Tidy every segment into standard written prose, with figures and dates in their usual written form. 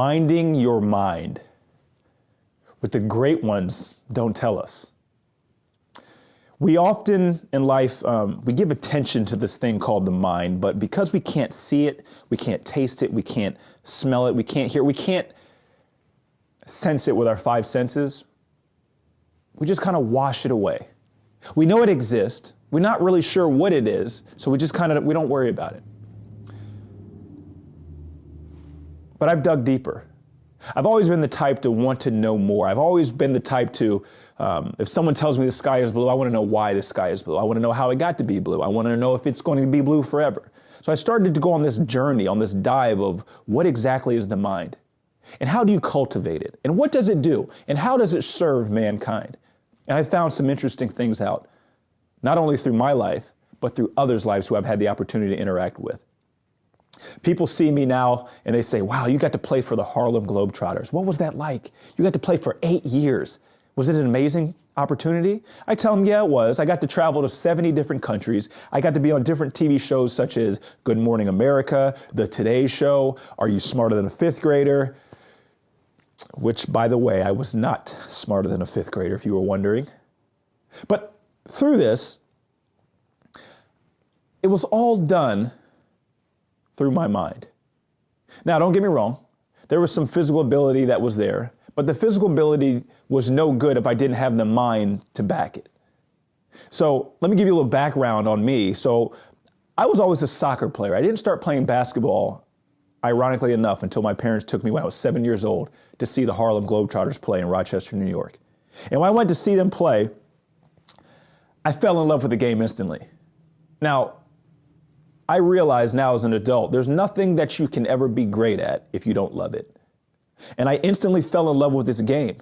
minding your mind. What the great ones don't tell us. We often in life, we give attention to this thing called the mind, but because we can't see it, we can't taste it, we can't smell it, we can't hear, we can't sense it with our five senses, we just kind of wash it away. We know it exists. We're not really sure what it is, so we don't worry about it. But I've dug deeper. I've always been the type to want to know more. I've always been the type to, if someone tells me the sky is blue, I want to know why the sky is blue. I want to know how it got to be blue. I want to know if it's going to be blue forever. So I started to go on this journey, on this dive of what exactly is the mind? And how do you cultivate it? And what does it do? And how does it serve mankind? And I found some interesting things out, not only through my life, but through others' lives who I've had the opportunity to interact with. People see me now and they say, wow, you got to play for the Harlem Globetrotters. What was that like? You got to play for 8 years. Was it an amazing opportunity? I tell them, yeah, it was. I got to travel to 70 different countries. I got to be on different TV shows such as Good Morning America, The Today Show, Are You Smarter Than a Fifth Grader? Which, by the way, I was not smarter than a fifth grader, if you were wondering. But through this, it was all done through my mind. Now, don't get me wrong. There was some physical ability that was there, but the physical ability was no good if I didn't have the mind to back it. So let me give you a little background on me. So I was always a soccer player. I didn't start playing basketball, ironically enough, until my parents took me when I was 7 years old to see the Harlem Globetrotters play in Rochester, New York. And when I went to see them play, I fell in love with the game instantly. Now, I realize now as an adult, there's nothing that you can ever be great at if you don't love it. And I instantly fell in love with this game.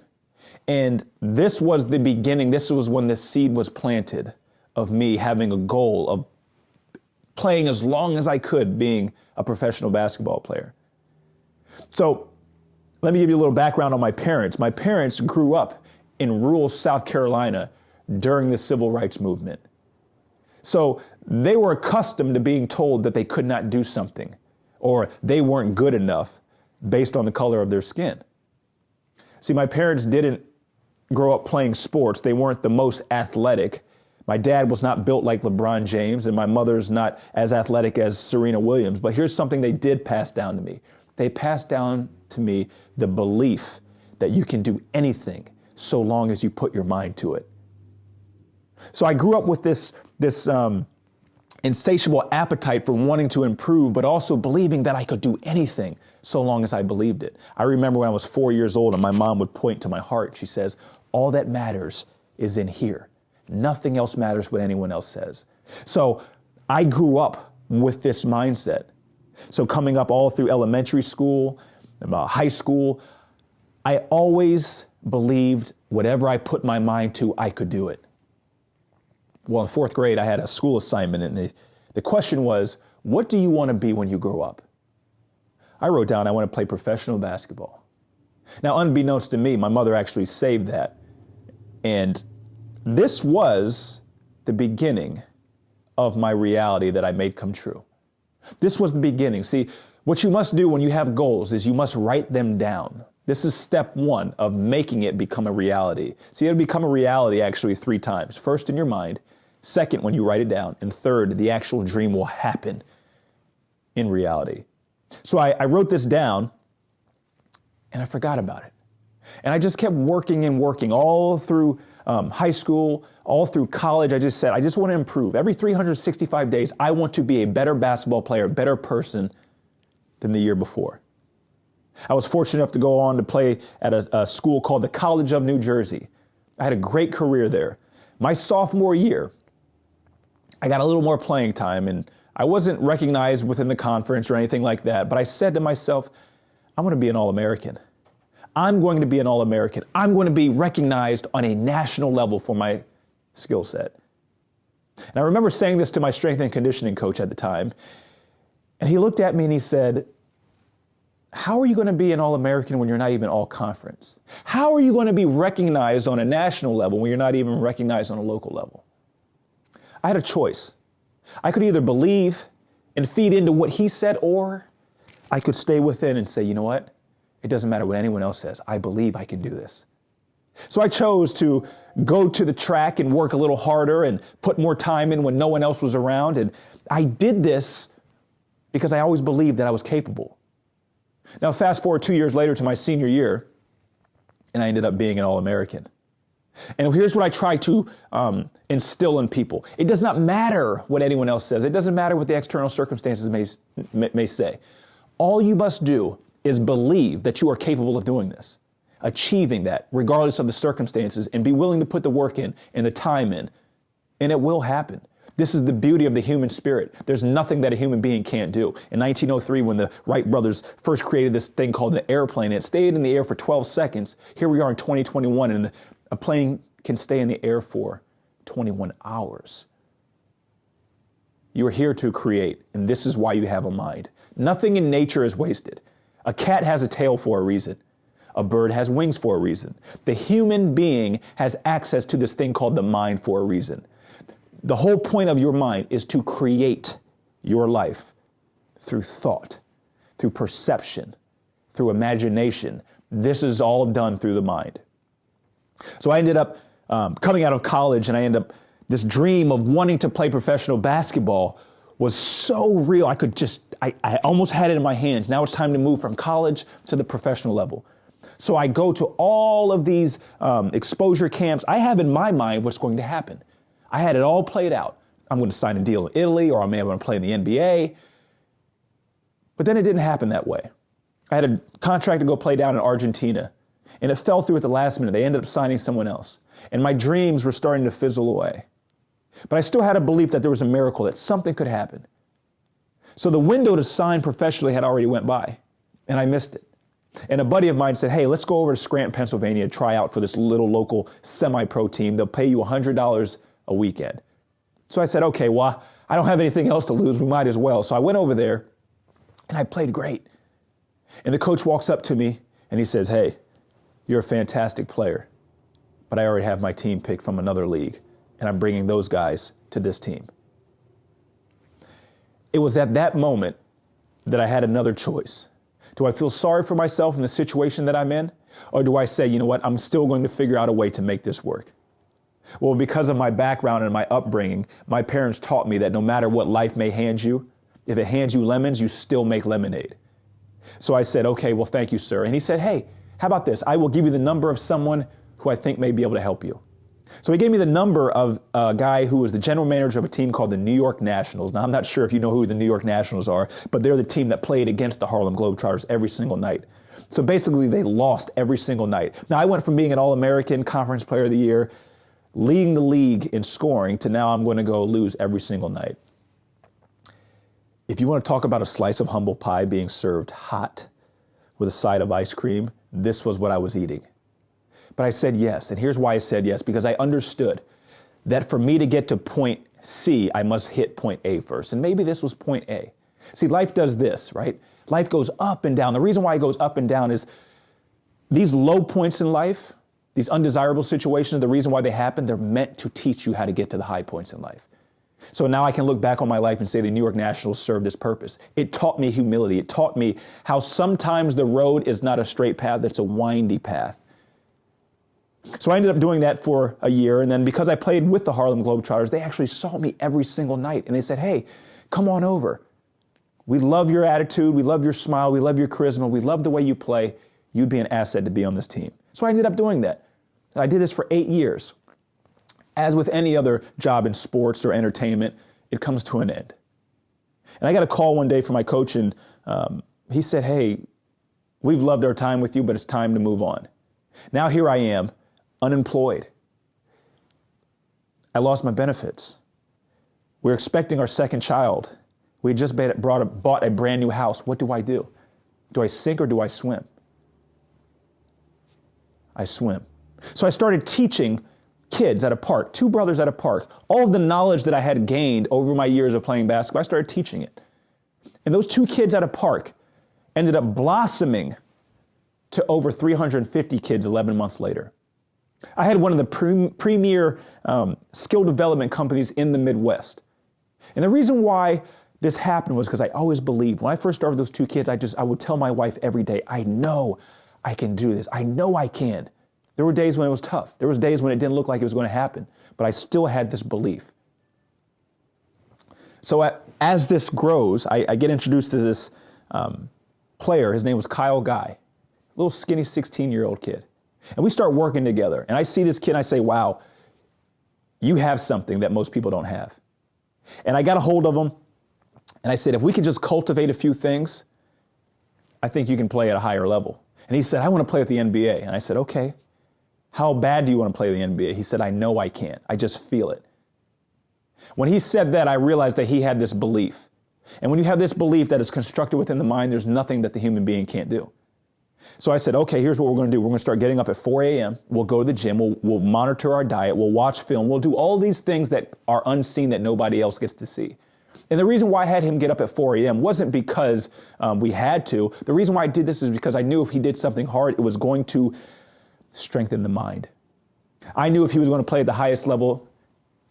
And this was the beginning. This was when the seed was planted of me having a goal of playing as long as I could, being a professional basketball player. So let me give you a little background on my parents. My parents grew up in rural South Carolina during the civil rights movement. So they were accustomed to being told that they could not do something or they weren't good enough based on the color of their skin. See, my parents didn't grow up playing sports. They weren't the most athletic. My dad was not built like LeBron James, and my mother's not as athletic as Serena Williams. But here's something they did pass down to me. They passed down to me the belief that you can do anything so long as you put your mind to it. So I grew up with this insatiable appetite for wanting to improve, but also believing that I could do anything so long as I believed it. I remember when I was 4 years old and my mom would point to my heart. She says, all that matters is in here. Nothing else matters what anyone else says. So I grew up with this mindset. So coming up all through elementary school, high school, I always believed whatever I put my mind to, I could do it. Well, in fourth grade, I had a school assignment, and the question was, what do you want to be when you grow up? I wrote down, I want to play professional basketball. Now, unbeknownst to me, my mother actually saved that. And this was the beginning of my reality that I made come true. This was the beginning. See, what you must do when you have goals is you must write them down. This is step one of making it become a reality. See, it'll become a reality actually 3 times. First, in your mind. Second, when you write it down. And third, the actual dream will happen in reality. So I wrote this down and I forgot about it. And I just kept working and working all through high school, all through college. I just said, I just want to improve. Every 365 days, I want to be a better basketball player, a better person than the year before. I was fortunate enough to go on to play at a school called the College of New Jersey. I had a great career there. My sophomore year, I got a little more playing time, and I wasn't recognized within the conference or anything like that, but I said to myself, I want to be an All-American. I'm going to be an All-American. I'm going to be recognized on a national level for my skill set. And I remember saying this to my strength and conditioning coach at the time, and he looked at me and he said, how are you going to be an All-American when you're not even All-Conference? How are you going to be recognized on a national level when you're not even recognized on a local level? I had a choice. I could either believe and feed into what he said, or I could stay within and say, you know what? It doesn't matter what anyone else says. I believe I can do this. So I chose to go to the track and work a little harder and put more time in when no one else was around. And I did this because I always believed that I was capable. Now, fast forward 2 years later to my senior year, and I ended up being an All-American. And here's what I try to instill in people. It does not matter what anyone else says. It doesn't matter what the external circumstances may say. All you must do is believe that you are capable of doing this, achieving that, regardless of the circumstances, and be willing to put the work in and the time in, and it will happen. This is the beauty of the human spirit. There's nothing that a human being can't do. In 1903, when the Wright brothers first created this thing called the airplane, it stayed in the air for 12 seconds. Here we are in 2021, and a plane can stay in the air for 21 hours. You are here to create, and this is why you have a mind. Nothing in nature is wasted. A cat has a tail for a reason. A bird has wings for a reason. The human being has access to this thing called the mind for a reason. The whole point of your mind is to create your life through thought, through perception, through imagination. This is all done through the mind. So I ended up coming out of college, and I ended up, this dream of wanting to play professional basketball was so real. I almost had it in my hands. Now it's time to move from college to the professional level. So I go to all of these exposure camps. I have in my mind what's going to happen. I had it all played out. I'm going to sign a deal in Italy, or I'm going to play in the NBA. But then it didn't happen that way. I had a contract to go play down in Argentina, and it fell through at the last minute. They ended up signing someone else. And my dreams were starting to fizzle away. But I still had a belief that there was a miracle, that something could happen. So the window to sign professionally had already went by, and I missed it. And a buddy of mine said, hey, let's go over to Scranton, Pennsylvania, try out for this little local semi-pro team. They'll pay you $100 a weekend. So I said, okay, well, I don't have anything else to lose. We might as well. So I went over there, and I played great. And the coach walks up to me, and he says, hey, you're a fantastic player, but I already have my team picked from another league, and I'm bringing those guys to this team. It was at that moment that I had another choice. Do I feel sorry for myself in the situation that I'm in? Or do I say, you know what, I'm still going to figure out a way to make this work? Well, because of my background and my upbringing, my parents taught me that no matter what life may hand you, if it hands you lemons, you still make lemonade. So I said, okay, well, thank you, sir. And he said, hey, how about this? I will give you the number of someone who I think may be able to help you. So he gave me the number of a guy who was the general manager of a team called the New York Nationals. Now, I'm not sure if you know who the New York Nationals are, but they're the team that played against the Harlem Globetrotters every single night. So basically, they lost every single night. Now, I went from being an All-American Conference Player of the Year, leading the league in scoring, to now I'm going to go lose every single night. If you want to talk about a slice of humble pie being served hot with a side of ice cream, this was what I was eating. But I said yes, and here's why I said yes, because I understood that for me to get to point C, I must hit point A first, and maybe this was point A. See, life does this, right? Life goes up and down. The reason why it goes up and down is these low points in life, these undesirable situations, the reason why they happen, they're meant to teach you how to get to the high points in life. So now I can look back on my life and say the New York Nationals served its purpose. It taught me humility. It taught me how sometimes the road is not a straight path, it's a windy path. So I ended up doing that for a year, and then because I played with the Harlem Globetrotters, they actually saw me every single night, and they said, hey, come on over. We love your attitude, we love your smile, we love your charisma, we love the way you play. You'd be an asset to be on this team. So I ended up doing that. I did this for 8 years. As with any other job in sports or entertainment, it comes to an end. And I got a call one day from my coach, and he said, hey, we've loved our time with you, but it's time to move on. Now here I am, unemployed. I lost my benefits. We're expecting our second child. We had just bought a brand new house. What do I do? Do I sink or do I swim? I swim. So I started teaching kids at a park, 2 brothers at a park, all of the knowledge that I had gained over my years of playing basketball. I started teaching it. And those 2 kids at a park ended up blossoming to over 350 kids 11 months later. I had one of the premier skill development companies in the Midwest. And the reason why this happened was because I always believed. When I first started with those two kids, I would tell my wife every day, I know I can do this. I know I can. There were days when it was tough. There was days when it didn't look like it was going to happen, but I still had this belief. So as this grows, I get introduced to this player. His name was Kyle Guy, a little skinny 16-year-old kid. And we start working together. And I see this kid and I say, wow, you have something that most people don't have. And I got a hold of him and I said, if we could just cultivate a few things, I think you can play at a higher level. And he said, I want to play at the NBA. And I said, okay, how bad do you want to play the NBA? He said, I know I can't. I just feel it. When he said that, I realized that he had this belief. And when you have this belief that is constructed within the mind, there's nothing that the human being can't do. So I said, okay, here's what we're going to do. We're going to start getting up at 4 a.m. We'll go to the gym. We'll monitor our diet. We'll watch film. We'll do all these things that are unseen that nobody else gets to see. And the reason why I had him get up at 4 a.m. wasn't because we had to. The reason why I did this is because I knew if he did something hard, it was going to strengthen the mind. I knew if he was going to play at the highest level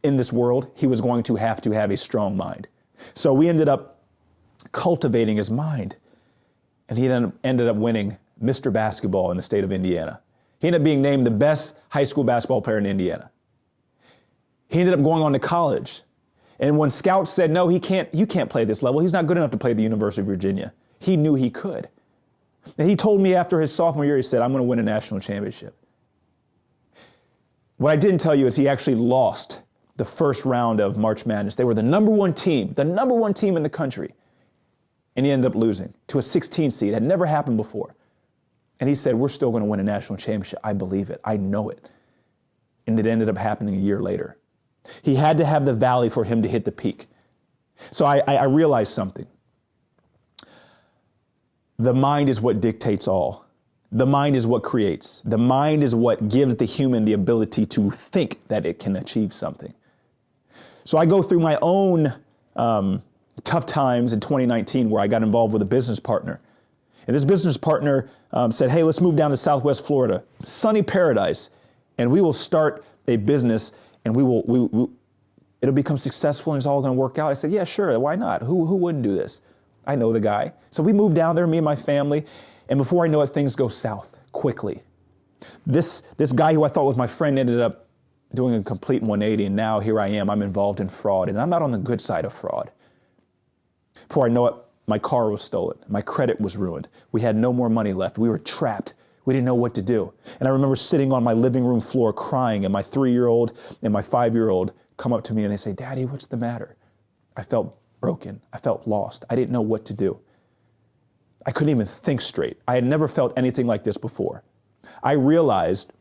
in this world, he was going to have a strong mind. So we ended up cultivating his mind. And he then ended up winning Mr. Basketball in the state of Indiana. He ended up being named the best high school basketball player in Indiana. He ended up going on to college. And when scouts said, no, you can't play at this level. He's not good enough to play at the University of Virginia. He knew he could. And he told me after his sophomore year, he said, I'm going to win a national championship. What I didn't tell you is he actually lost the first round of March Madness. They were the number one team in the country. And he ended up losing to a 16 seed. It had never happened before. And he said, we're still going to win a national championship. I believe it. I know it. And it ended up happening a year later. He had to have the valley for him to hit the peak. So I realized something. The mind is what dictates all. The mind is what creates. The mind is what gives the human the ability to think that it can achieve something. So I go through my own tough times in 2019 where I got involved with a business partner. And this business partner said, hey, let's move down to Southwest Florida, sunny paradise, and we will start a business and it'll become successful and it's all going to work out. I said, yeah, sure. Why not? Who wouldn't do this? I know the guy. So we moved down there, me and my family. And before I know it, things go south quickly. This guy who I thought was my friend ended up doing a complete 180. And now here I am. I'm involved in fraud. And I'm not on the good side of fraud. Before I know it, my car was stolen. My credit was ruined. We had no more money left. We were trapped. We didn't know what to do. And I remember sitting on my living room floor crying, and my 3-year-old and my 5-year-old come up to me and they say, Daddy, what's the matter? I felt broken. I felt lost. I didn't know what to do. I couldn't even think straight. I had never felt anything like this before. I realized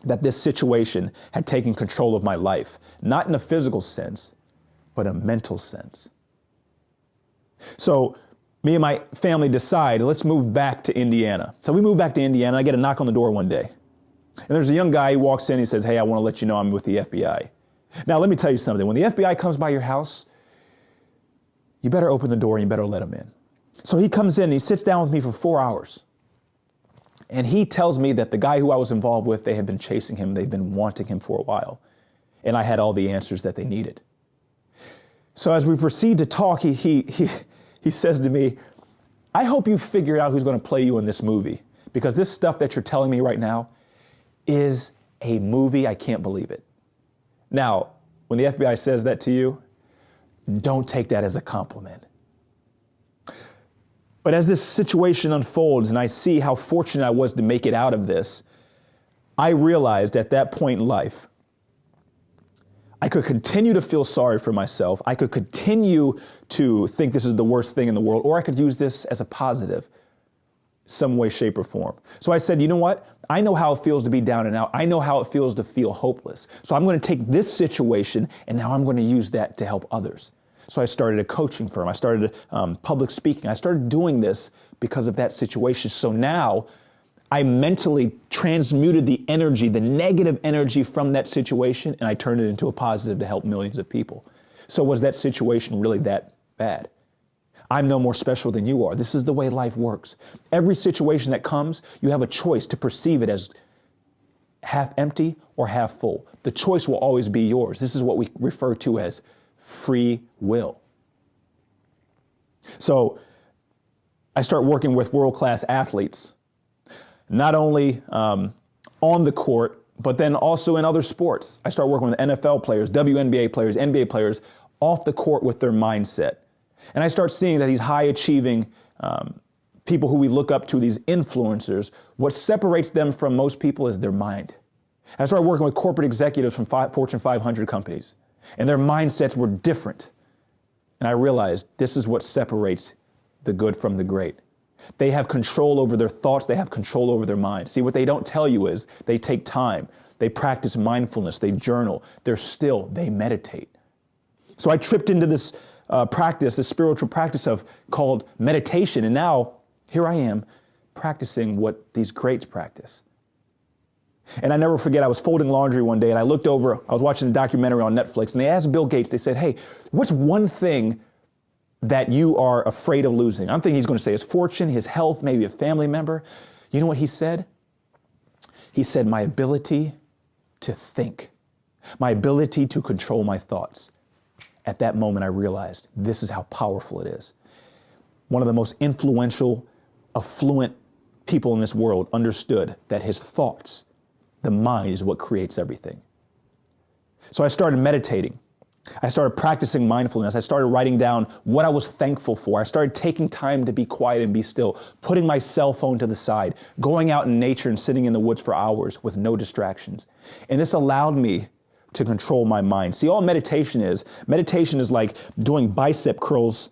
that this situation had taken control of my life, not in a physical sense, but a mental sense. So me and my family decide, let's move back to Indiana. So we move back to Indiana. I get a knock on the door one day. And there's a young guy who walks in and he says, hey, I want to let you know I'm with the FBI. Now, let me tell you something. When the FBI comes by your house, you better open the door and you better let him in. So he comes in and he sits down with me for 4 hours. And he tells me that the guy who I was involved with, they had been chasing him. They've been wanting him for a while. And I had all the answers that they needed. So as we proceed to talk, he says to me, I hope you figure out who's going to play you in this movie, because this stuff that you're telling me right now is a movie. I can't believe it. Now, when the FBI says that to you, don't take that as a compliment. But as this situation unfolds and I see how fortunate I was to make it out of this, I realized at that point in life, I could continue to feel sorry for myself. I could continue to think this is the worst thing in the world, or I could use this as a positive, some way, shape, or form. So I said, you know what? I know how it feels to be down and out. I know how it feels to feel hopeless. So I'm going to take this situation and now I'm going to use that to help others. So I started a coaching firm. I started public speaking. I started doing this because of that situation. So now I mentally transmuted the energy, the negative energy from that situation, and I turned it into a positive to help millions of people. So was that situation really that bad? I'm no more special than you are. This is the way life works. Every situation that comes, you have a choice to perceive it as half empty or half full. The choice will always be yours. This is what we refer to as free will. So I start working with world-class athletes, not only on the court, but then also in other sports. I start working with NFL players, WNBA players, NBA players off the court with their mindset. And I start seeing that these high-achieving people who we look up to, these influencers, what separates them from most people is their mind. I started working with corporate executives from Fortune 500 companies, and their mindsets were different. And I realized this is what separates the good from the great. They have control over their thoughts. They have control over their mind. See, what they don't tell you is they take time. They practice mindfulness. They journal. They're still. They meditate. So I tripped into this practice, this spiritual practice called meditation. And now here I am practicing what these greats practice. And I never forget, I was folding laundry one day and I looked over, I was watching a documentary on Netflix, and they asked Bill Gates, they said, hey, what's one thing that you are afraid of losing? I'm thinking he's going to say his fortune, his health, maybe a family member. You know what he said? He said, my ability to think, my ability to control my thoughts. At that moment, I realized this is how powerful it is. One of the most influential, affluent people in this world understood that his thoughts, the mind, is what creates everything. So I started meditating. I started practicing mindfulness. I started writing down what I was thankful for. I started taking time to be quiet and be still, putting my cell phone to the side, going out in nature and sitting in the woods for hours with no distractions. And this allowed me to control my mind. See, all meditation is like doing bicep curls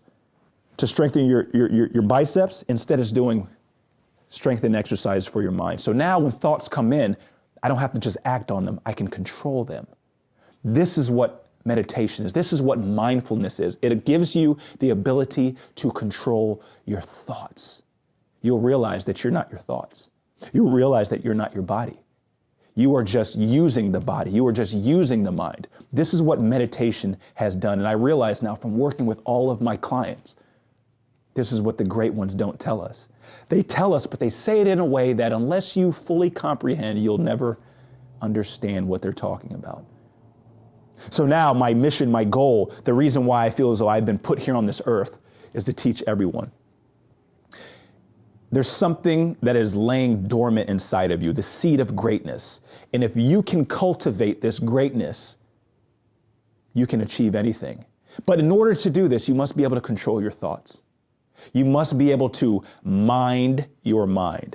to strengthen your biceps instead of doing strengthening exercise for your mind. So now when thoughts come in, I don't have to just act on them. I can control them. This is what meditation is. This is what mindfulness is. It gives you the ability to control your thoughts. You'll realize that you're not your thoughts. You'll realize that you're not your body. You are just using the body. You are just using the mind. This is what meditation has done. And I realize now from working with all of my clients, this is what the great ones don't tell us. They tell us, but they say it in a way that unless you fully comprehend, you'll never understand what they're talking about. So now my mission, my goal, the reason why I feel as though I've been put here on this earth is to teach everyone. There's something that is laying dormant inside of you, the seed of greatness. And if you can cultivate this greatness, you can achieve anything. But in order to do this, you must be able to control your thoughts. You must be able to mind your mind.